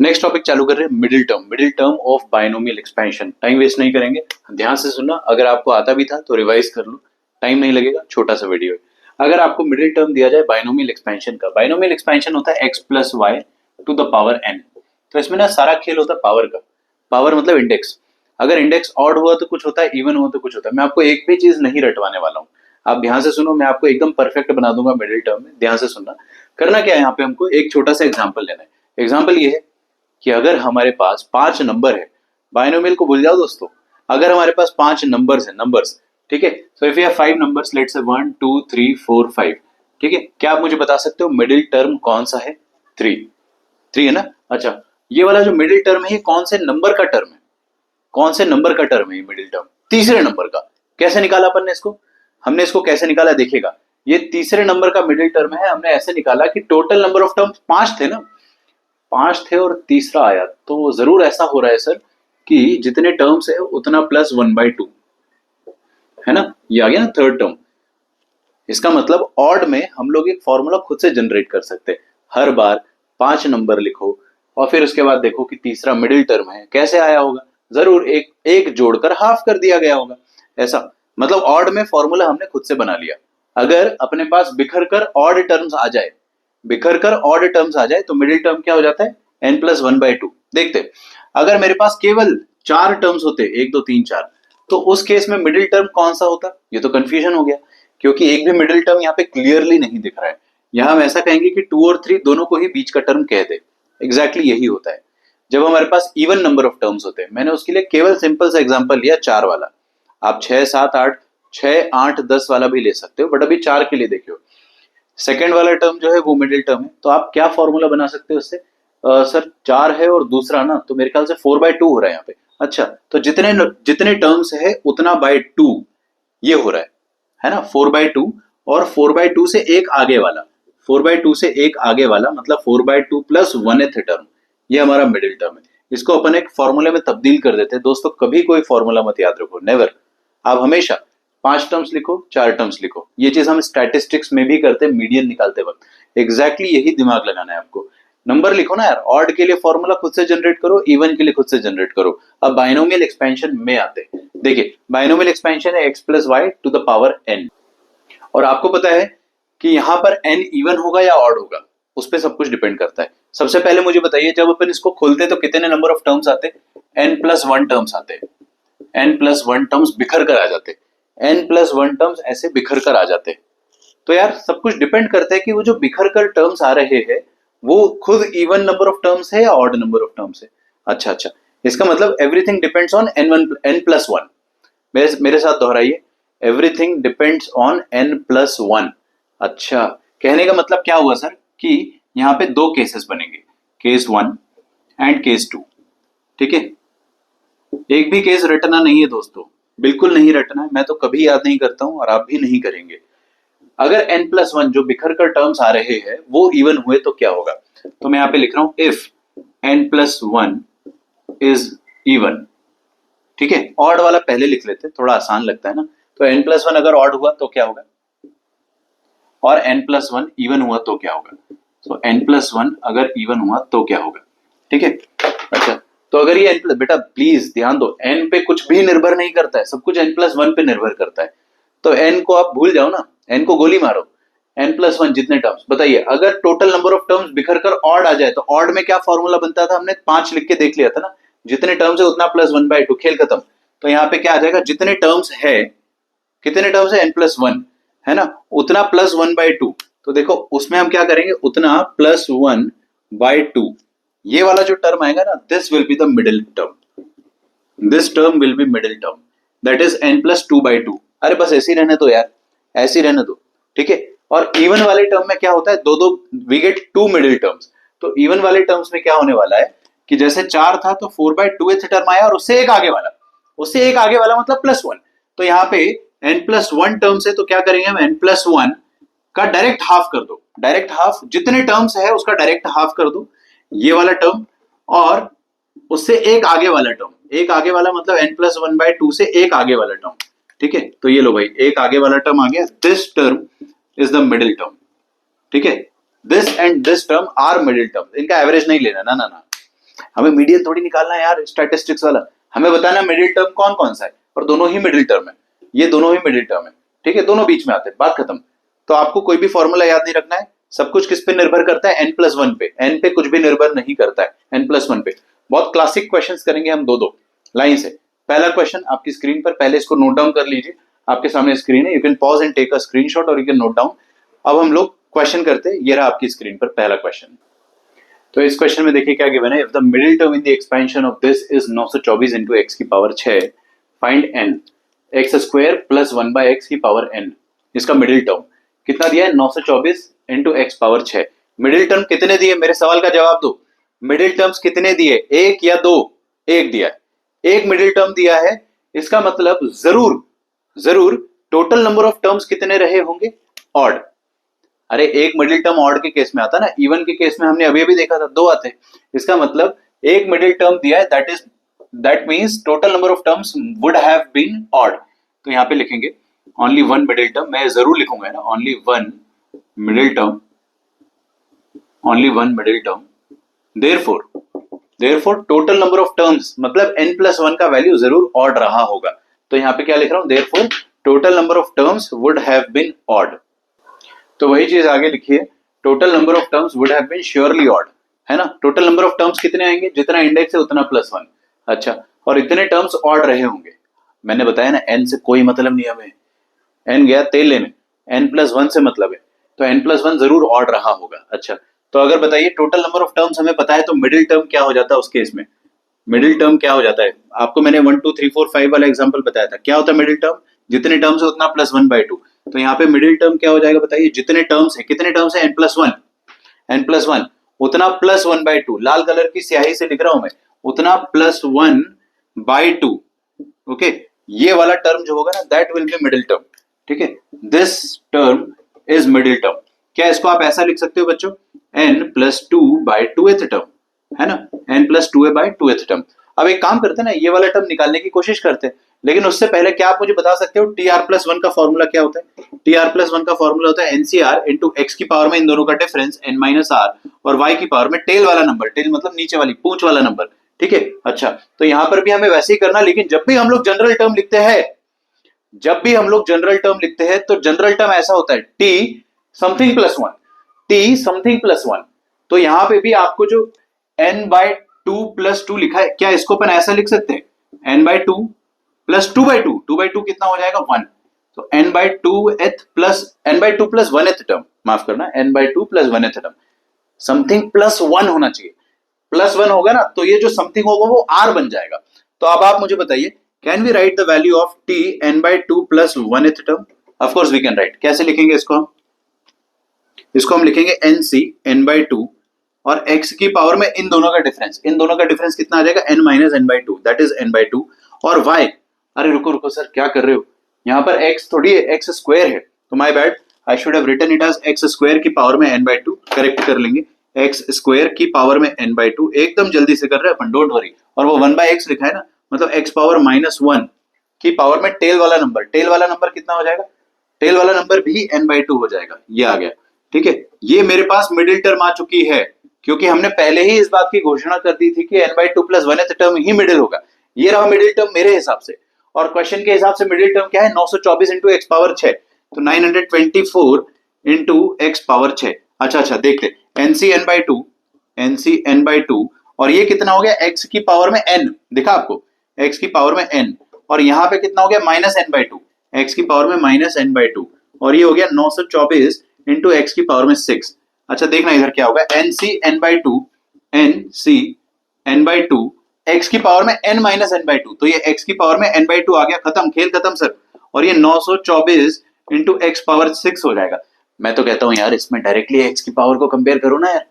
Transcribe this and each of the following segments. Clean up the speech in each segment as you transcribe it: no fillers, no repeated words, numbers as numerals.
Next topic चालू कर रहे हैं middle term of binomial expansion. Time waste नहीं करेंगे, ध्यान से सुनना। अगर आपको आता भी था तो रिवाइज कर लो, टाइम नहीं लगेगा, छोटा सा वीडियो है। अगर आपको मिडिल टर्म दिया जाए बायनोमियल एक्सपेंशन का, बायनोमियल एक्सपेंशन होता है x plus y to the power n। तो इसमें ना सारा खेल होता है पावर का। पावर मतलब इंडेक्स। अगर इंडेक्स ऑड हुआ तो कुछ होता है, इवन हुआ तो कुछ होता है। मैं आपको एक भी चीज नहीं रटवाने वाला हूँ, आप ध्यान से सुनो। मैं आपको एकदम परफेक्ट बना दूंगा मिडिल टर्म में, ध्यान से सुनना। करना क्या है यहाँ पे, हमको एक छोटा सा एग्जाम्पल लेना है। एग्जाम्पल ये है कि अगर हमारे पास 5 नंबर है, बायनोमियल को भूल जाओ दोस्तों। अगर हमारे पास 5 नंबर्स है, नंबर्स, ठीक है। So if you have 5 numbers, let's say 1 2 3 4 5, ठीक है। क्या आप मुझे बता सकते हो मिडिल टर्म कौन सा है? 3 है ना। अच्छा, ये वाला जो मिडिल टर्म है ये कौन से नंबर का टर्म है? कौन से नंबर का टर्म है ये मिडिल टर्म? तीसरे नंबर का। कैसे निकाला अपन ने इसको? हमने इसको कैसे निकाला देखिएगा। ये तीसरे नंबर का मिडिल टर्म है। हमने ऐसे निकाला कि टोटल नंबर ऑफ टर्म्स 5 थे ना, 5 थे और तीसरा आया। तो जरूर ऐसा हो रहा है सर कि जितने टर्म्स है उतना प्लस 1/2 है ना। ये आ गया ना थर्ड टर्म। इसका मतलब ऑड में हम लोग एक फॉर्मूला खुद से जनरेट कर सकते हैं। हर बार 5 नंबर लिखो और फिर उसके बाद देखो कि तीसरा मिडिल टर्म है, कैसे आया होगा। जरूर एक एक जोड़कर हाफ कर दिया गया होगा, ऐसा। मतलब ऑड में फॉर्मूला हमने खुद से बना लिया। अगर अपने पास बिखर कर ऑड टर्म्स आ जाए, बिखर कर ऑड टर्म्स आ जाए तो मिडिल टर्म क्या हो जाता है? n+1/2। देखते, अगर मेरे पास केवल 4 टर्म्स होते, 1 2 3 4, तो उस केस में मिडिल टर्म कौन सा होता? ये तो कंफ्यूजन हो गया, क्योंकि एक भी मिडिल टर्म यहाँ पे क्लियरली नहीं दिख रहा है। यहाँ हम ऐसा कहेंगे कि 2 और 3 दोनों को ही बीच का टर्म कह दे। एग्जैक्टली यही होता है जब हमारे पास इवन नंबर ऑफ टर्म्स होते हैं। मैंने उसके लिए केवल सिंपल सा एग्जांपल लिया 4 वाला। आप 6 7 8 6 8 10 वाला भी ले सकते हो, बट अभी 4 के लिए देखियो। सेकेंड वाला टर्म जो है वो मिडिल टर्म है, तो आप क्या फॉर्मूला बना सकते हो उससे? सर 4 है और दूसरा ना, तो मेरे ख्याल से 4/2 हो रहा है यहाँ पे। अच्छा, तो जितने जितने टर्म्स है उतना बाय 2 ये हो रहा है ना, 4/2। और 4/2 से एक आगे वाला, 4/2 से एक आगे वाला मतलब 4/2 प्लस 1th टर्म, ये हमारा मिडिल टर्म है। इसको अपन एक फॉर्मूले में तब्दील कर देते हैं। दोस्तों कभी कोई फॉर्मूला मत याद रखो, नेवर। आप हमेशा 5 टर्म्स लिखो, 4 टर्म्स लिखो। ये चीज हम स्टैटिस्टिक्स में भी करते हैं, मीडियन निकालते वक्त। एग्जैक्टली यही दिमाग लगाना है आपको। नंबर लिखो ना यार, ऑड के लिए फॉर्मूला खुद से जनरेट करो, इवन के लिए खुद से जनरेट करो। अब बायनोमियल एक्सपेंशन में आते हैं। देखिए, बायनोमियल एक्सपेंशन है x plus y to the power n। और आपको पता है कि यहां पर n इवन होगा या ऑड होगा, उस पर सब कुछ डिपेंड करता है। सबसे पहले मुझे बताइए, जब अपन इसको खोलते तो कितने नंबर ऑफ टर्म्स आते? n+1 टर्म्स आते, n+1 टर्म्स बिखर कर आ जाते, n+1 टर्म्स ऐसे बिखर कर आ जाते। तो यार सब कुछ डिपेंड करता है कि वो जो बिखर कर टर्म्स आ रहे हैं वो खुद इवन नंबर ऑफ टर्म्स है या ऑड नंबर ऑफ टर्म्स है। अच्छा, इसका मतलब एवरीथिंग डिपेंड्स ऑन n+1। मेरे साथ दोहराइए, एवरीथिंग डिपेंड्स ऑन n+1। अच्छा, कहने का मतलब क्या हुआ सर कि यहाँ पे 2 केसेस बनेंगे, केस 1 एंड केस 2, ठीक है। एक भी केस रटना नहीं है दोस्तों, बिल्कुल नहीं रटना है। मैं तो कभी याद नहीं करता हूं और आप भी नहीं करेंगे। अगर n+1 जो बिखर कर टर्म्स आ रहे हैं वो इवन हुए तो क्या होगा? तो मैं यहाँ पे लिख रहा हूं इफ n+1 इज इवन, ठीक है। ऑड वाला पहले लिख लेते, थोड़ा आसान लगता है ना। तो n+1 अगर ऑड हुआ तो क्या होगा, और n+1 इवन हुआ तो क्या होगा? तो n+1 अगर इवन हुआ तो क्या होगा, ठीक है। अच्छा, तो अगर ये बेटा प्लीज ध्यान दो, n पे कुछ भी निर्भर नहीं करता है, सब कुछ n+1 पे निर्भर करता है। तो n को आप भूल जाओ ना, n को गोली मारो। n+1 जितने टर्म्स बताइए, अगर टोटल नंबर ऑफ टर्म्स बिखर कर ऑड आ जाए तो ऑड में क्या फॉर्मूला बनता था? हमने 5 लिख के देख लिया था ना, जितने टर्म्स है उतना +1/2, खेल खत्म। तो यहाँ पे क्या आ जाएगा, जितने टर्म्स है, कितने टर्म्स है? n+1 है ना, उतना +1/2। तो देखो उसमें हम क्या करेंगे, उतना +1/2। ये वाला जो टर्म आएगा ना, this will be the middle term, this term will be middle term, that is n+2/2। अरे बस ऐसे ही रहने दो यार, ऐसे ही रहने दो, ठीक है। और इवन वाले टर्म में क्या होता है, दो वी गेट 2 मिडिल टर्म्स। तो इवन वाले टर्म्स में क्या होने वाला है कि जैसे 4 था तो 4/2th टर्म आया और उससे एक आगे वाला, उससे एक आगे वाला मतलब +1। तो यहाँ पे n+1 टर्म्स है तो क्या करेंगे हम, n+1 का डायरेक्ट हाफ कर दो, डायरेक्ट हाफ, जितने टर्म्स है उसका डायरेक्ट हाफ कर दो, ये वाला टर्म, और उससे एक आगे वाला टर्म, एक आगे वाला मतलब n+1/2 से एक आगे वाला टर्म, ठीक है। तो ये लो भाई, एक आगे वाला टर्म आ गया, this term is the middle term, ठीक है। This and this term are middle term, इनका एवरेज नहीं लेना ना ना ना। हमें मीडियन थोड़ी निकालना है यार स्टैटिस्टिक्स वाला, हमें बताना मिडिल टर्म कौन कौन सा है, और दोनों ही मिडिल टर्म है, ये दोनों ही मिडिल टर्म है, ठीक है, दोनों बीच में आते हैं, बात खत्म। तो आपको कोई भी फॉर्मूला याद नहीं रखना है, सब कुछ किस पे निर्भर करता है, n+1 पे, n पे कुछ भी निर्भर नहीं करता है, n+1 पे। बहुत क्लासिक क्वेश्चंस करेंगे हम दो दो लाइन से। पहला क्वेश्चन आपकी स्क्रीन पर, पहले इसको नोट डाउन कर लीजिए, आपके सामने स्क्रीन है, you can pause and take a screenshot और यू कैन नोट डाउन। अब हम लोग क्वेश्चन करते हैं, ये रहा आपकी स्क्रीन पर पहला क्वेश्चन। तो इस क्वेश्चन में देखिए क्या गिवन है, if the middle term in the expansion of this is 924 into X की power 6, find N X square plus 1/x की पावर n। इसका मिडिल टर्म कितना दिया है, 924 into X power 6। Middle term कितने दिए, मेरे सवाल का जवाब दो, मिडिल टर्म्स कितने दिए, एक या दो? एक दिया है, एक मिडिल टर्म दिया है, इसका मतलब जरूर जरूर टोटल नंबर ऑफ टर्म्स कितने रहे होंगे, ऑड। अरे एक मिडिल टर्म ऑड के केस में आता ना, इवन के केस में हमने अभी अभी देखा था दो आते, इसका मतलब एक मिडिल टर्म दिया है, that means total number of terms would have been odd. तो यहाँ पे लिखेंगे ओनली वन मिडिल टर्म, मैं जरूर लिखूंगा ना, only one middle term, only one middle term, therefore total number of terms मतलब n+1 का वैल्यू जरूर ऑड रहा होगा। तो यहाँ पे क्या लिख रहा हूं, therefore total number of terms would have been odd. तो वही चीज आगे लिखिए, total number of terms would have been surely odd, है ना। टोटल नंबर ऑफ टर्म्स कितने आएंगे, जितना इंडेक्स है उतना +1। अच्छा, और इतने टर्म्स ऑड रहे होंगे, मैंने बताया ना n से कोई मतलब नहीं हमें, n गया तेल लेने, n+1 से मतलब है, तो n+1 जरूर ऑड रहा होगा। अच्छा, तो अगर बताइए टोटल नंबर ऑफ टर्म्स हमें पता है, तो मिडिल टर्म क्या हो जाता है उस केस में, मिडिल टर्म क्या हो जाता है, आपको मैंने 1 2 3 4 5 वाला एग्जांपल बताया था, क्या होता है मिडिल टर्म, जितने टर्म्स है उतना +1/2। तो यहाँ पे मिडिल टर्म क्या हो जाएगा बताइए, जितने टर्म्स है, कितने टर्म्स है, n+1 उतना +1/2, लाल कलर की स्याही से लिख रहा हूं मैं, उतना +1/2। ओके, ये वाला टर्म जो होगा ना, that will be middle term, ठीक है, this term is middle term. क्या इसको आप ऐसा लिख सकते हो बच्चों, n+2/2th टर्म, है ना, n+2/2th टर्म। अब एक काम करते हैं ना, ये वाला टर्म निकालने की कोशिश करते हैं, लेकिन उससे पहले क्या आप मुझे बता सकते हो tr+1 का फॉर्मूला क्या होता है। tr+1 का फॉर्मूला होता है ncr इंटू एक्स की पावर में इन दोनों का डिफरेंस n-r और y की पावर में टेल वाला नंबर, टेल मतलब नीचे वाली पूंछ वाला नंबर, ठीक है। अच्छा, तो यहां पर भी हमें वैसे ही करना, लेकिन जब भी हम लोग जनरल टर्म लिखते हैं, जब भी हम लोग जनरल टर्म लिखते हैं तो जनरल टर्म ऐसा होता है t समथिंग +1, t समथिंग +1। तो यहां पे भी आपको जो n/2 + 2 लिखा है, क्या इसको अपन ऐसा लिख सकते हैं, n/2 + 2/2, 2/2 कितना हो जाएगा 1, तो n/2th plus n/2 + 1th term, माफ करना, n/2 + 1th टर्म, समथिंग +1 होना चाहिए, +1 होगा ना, तो ये जो समथिंग होगा वो r बन जाएगा। तो अब आप मुझे बताइए, can we write the value of t n/2 + 1th term, of course we can write. कैसे लिखेंगे इसको हम, इसको हम लिखेंगे nc n/2 और x की पावर में इन दोनों का डिफरेंस, इन दोनों का डिफरेंस कितना आ जाएगा, n - n/2, that is n/2, और y, अरे रुको रुको सर क्या कर रहे हो, यहाँ पर x थोड़ी है, x स्क्वायर है, तो my bad, I should have written it as x square की पावर में n/2, करेक्ट कर लेंगे, x स्क्वायर की पावर में n/2, एकदम जल्दी से कर रहे हैं अपन, डोंट वरी। और वो 1/x लिखा है ना, मतलब x पावर -1 की पावर में टेल वाला नंबर, टेल वाला नंबर कितना हो जाएगा, टेल वाला नंबर भी n/2 हो जाएगा, ये आ गया, ठीक है। ये मेरे पास मिडिल टर्म आ चुकी है, क्योंकि हमने पहले ही इस बात की घोषणा कर दी थी कि n/2 + 1th टर्म ही मिडिल होगा, ये रहा मिडिल टर्म मेरे हिसाब से। और क्वेश्चन के हिसाब से मिडिल टर्म क्या है, 924 इंटू एक्स पावर 6, तो 924 इंटू एक्स पावर 6। अच्छा देखते, nc n/2 और ये कितना हो गया, x की पावर में n, दिखा आपको, x की पावर में n, और यहाँ पे कितना हो गया -n/2, x की पावर में -n/2, और ये हो गया 924 इंटू एक्स की पावर में 6। अच्छा देखना इधर क्या होगा, nc n/2 x की पावर में n - n/2, तो ये x की पावर में n/2 आ गया, खत्म, खेल खत्म सर। और ये 924 इंटू एक्स पावर 6 हो जाएगा। मैं तो कहता हूं यार, इसमें डायरेक्टली x की पावर को कंपेयर करो ना यार,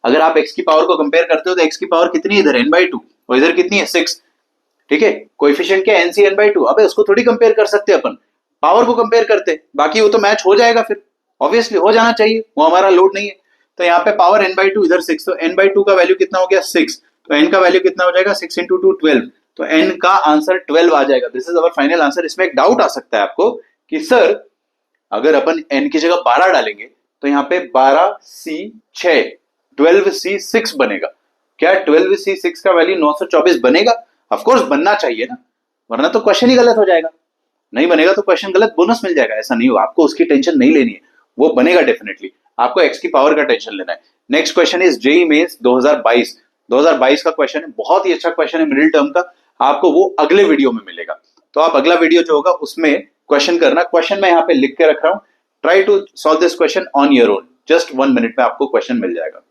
अगर आप x की पावर को कंपेयर करते हो तो x की पावर कितनी है इधर, n/2, और इधर कितनी है 6, ठीक है। कोएफिशिएंट क्या है, nc n/2, अबे उसको थोड़ी कंपेयर कर सकते अपन, पावर को कंपेयर करते, बाकी वो तो मैच हो जाएगा, फिर ऑब्वियसली हो जाना चाहिए, वो हमारा लोड नहीं है। तो यहाँ पे पावर n/2 इधर 6, तो n/2 का वैल्यू कितना हो गया 6, तो n का वैल्यू कितना हो जाएगा 6 × 2 12, तो n का आंसर 12 आ जाएगा। This is our final answer. इसमें एक डाउट आ सकता है आपको कि सर अगर अपन n की जगह 12 डालेंगे तो यहाँ पे 12c 6 12c 6 बनेगा, क्या 12C6 का वैल्यू 924 बनेगा? ऑफकोर्स बनना चाहिए ना, वरना तो क्वेश्चन ही गलत हो जाएगा। नहीं बनेगा तो क्वेश्चन गलत, बोनस मिल जाएगा, ऐसा नहीं हो, आपको उसकी टेंशन नहीं लेनी है, वो बनेगा डेफिनेटली। आपको एक्स की पावर का टेंशन लेना है। Next question is JEE Mains 2022 का क्वेश्चन है, बहुत ही अच्छा क्वेश्चन है मिडिल टर्म का, आपको वो अगले वीडियो में मिलेगा। तो आप अगला वीडियो जो होगा उसमें क्वेश्चन करना, क्वेश्चन मैं यहाँ पे लिख के रख रहा हूं, try to solve this question on your own, just 1 minute में आपको क्वेश्चन मिल जाएगा।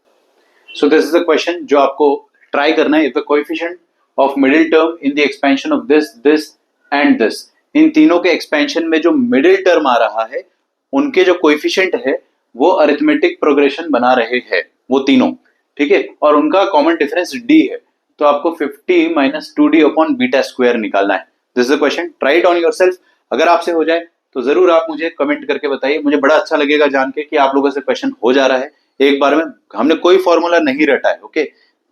So this is the question जो आपको ट्राई करना है। If the coefficient of middle term in the expansion of this and this, इन तीनों के एक्सपेंशन में जो मिडिल टर्म आ रहा है उनके जो कोएफिशिएंट है वो अरिथमेटिक प्रोग्रेशन बना रहे हैं वो तीनों, ठीक है, और उनका कॉमन डिफरेंस d है, तो आपको 50 minus 2d upon beta square निकालना है। This is the question, try it on yourself. अगर आपसे हो जाए तो जरूर आप मुझे कमेंट करके बताइए, मुझे बड़ा अच्छा लगेगा जान के कि आप लोगों से क्वेश्चन हो जा रहा है एक बार में। हमने कोई फॉर्मूला नहीं रटा है, okay,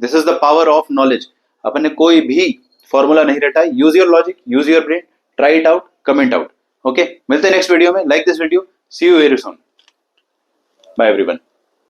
this is the power of knowledge. अपन ने कोई भी फॉर्मूला नहीं रटा है। Use your logic, use your brain, try it out, comment out, okay. मिलते हैं नेक्स्ट वीडियो में। Like this video, see you very soon, bye everyone.